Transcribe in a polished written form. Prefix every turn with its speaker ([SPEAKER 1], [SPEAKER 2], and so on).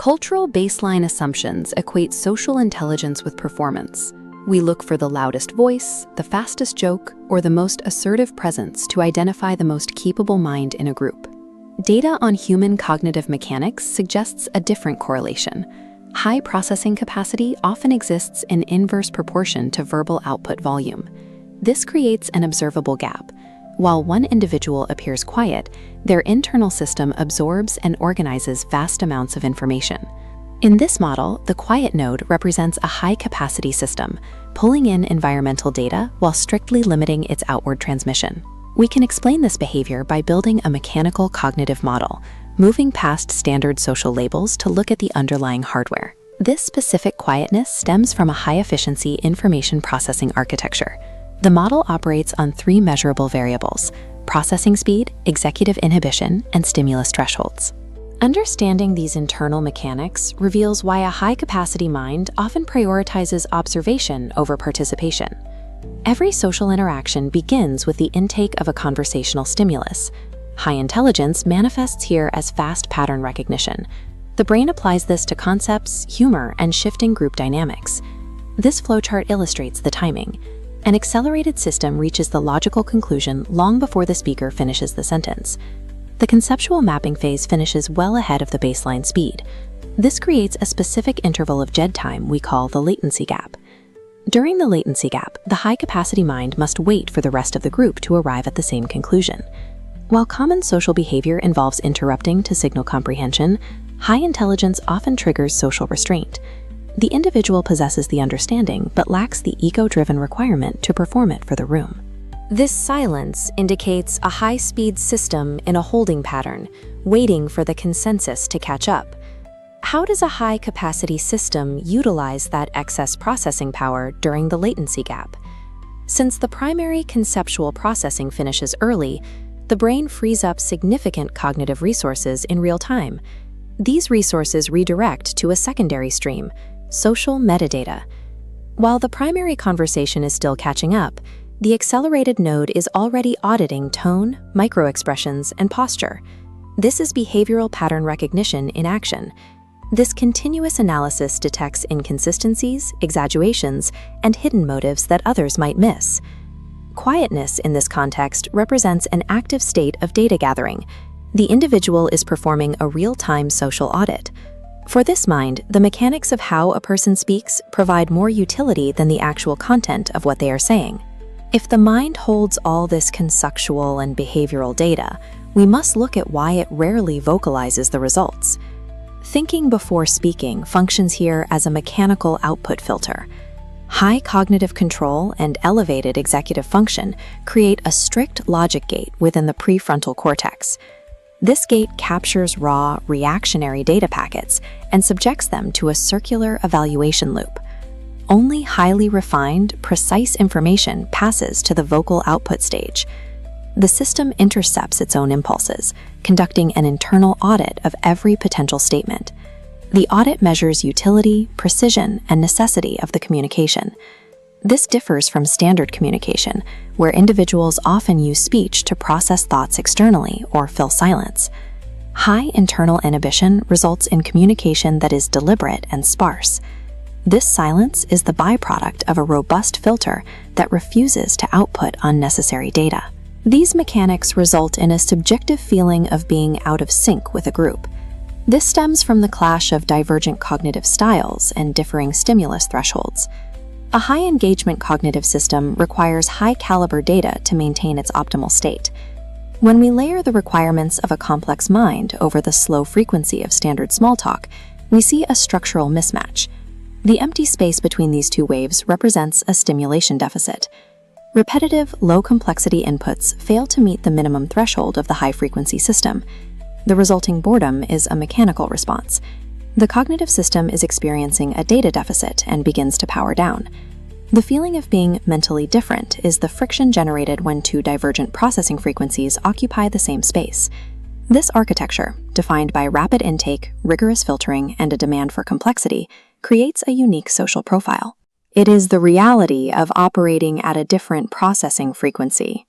[SPEAKER 1] Cultural baseline assumptions equate social intelligence with performance. We look for the loudest voice, the fastest joke, or the most assertive presence to identify the most capable mind in a group. Data on human cognitive mechanics suggests a different correlation. High processing capacity often exists in inverse proportion to verbal output volume. This creates an observable gap. While one individual appears quiet, their internal system absorbs and organizes vast amounts of information. In this model, the quiet node represents a high-capacity system, pulling in environmental data while strictly limiting its outward transmission. We can explain this behavior by building a mechanical cognitive model, moving past standard social labels to look at the underlying hardware. This specific quietness stems from a high-efficiency information processing architecture. The model operates on three measurable variables: processing speed, executive inhibition, and stimulus thresholds. Understanding these internal mechanics reveals why a high-capacity mind often prioritizes observation over participation. Every social interaction begins with the intake of a conversational stimulus. High intelligence manifests here as fast pattern recognition. The brain applies this to concepts, humor, and shifting group dynamics. This flowchart illustrates the timing. An accelerated system reaches the logical conclusion long before the speaker finishes the sentence. The conceptual mapping phase finishes well ahead of the baseline speed. This creates a specific interval of JED time we call the latency gap. During the latency gap, the high-capacity mind must wait for the rest of the group to arrive at the same conclusion. While common social behavior involves interrupting to signal comprehension, high intelligence often triggers social restraint. The individual possesses the understanding but lacks the ego-driven requirement to perform it for the room. This silence indicates a high-speed system in a holding pattern, waiting for the consensus to catch up. How does a high-capacity system utilize that excess processing power during the latency gap? Since the primary conceptual processing finishes early, the brain frees up significant cognitive resources in real time. These resources redirect to a secondary stream: social metadata. While the primary conversation is still catching up, the accelerated node is already auditing tone, microexpressions, and posture. This is behavioral pattern recognition in action. This continuous analysis detects inconsistencies, exaggerations, and hidden motives that others might miss. Quietness in this context represents an active state of data gathering. The individual is performing a real-time social audit. For this mind, the mechanics of how a person speaks provide more utility than the actual content of what they are saying. If the mind holds all this conceptual and behavioral data, we must look at why it rarely vocalizes the results. Thinking before speaking functions here as a mechanical output filter. High cognitive control and elevated executive function create a strict logic gate within the prefrontal cortex. This gate captures raw, reactionary data packets and subjects them to a circular evaluation loop. Only highly refined, precise information passes to the vocal output stage. The system intercepts its own impulses, conducting an internal audit of every potential statement. The audit measures utility, precision, and necessity of the communication. This differs from standard communication, where individuals often use speech to process thoughts externally or fill silence. High internal inhibition results in communication that is deliberate and sparse. This silence is the byproduct of a robust filter that refuses to output unnecessary data. These mechanics result in a subjective feeling of being out of sync with a group. This stems from the clash of divergent cognitive styles and differing stimulus thresholds. A high-engagement cognitive system requires high-caliber data to maintain its optimal state. When we layer the requirements of a complex mind over the slow frequency of standard small talk, we see a structural mismatch. The empty space between these two waves represents a stimulation deficit. Repetitive, low-complexity inputs fail to meet the minimum threshold of the high-frequency system. The resulting boredom is a mechanical response. The cognitive system is experiencing a data deficit and begins to power down. The feeling of being mentally different is the friction generated when two divergent processing frequencies occupy the same space. This architecture, defined by rapid intake, rigorous filtering, and a demand for complexity, creates a unique social profile. It is the reality of operating at a different processing frequency.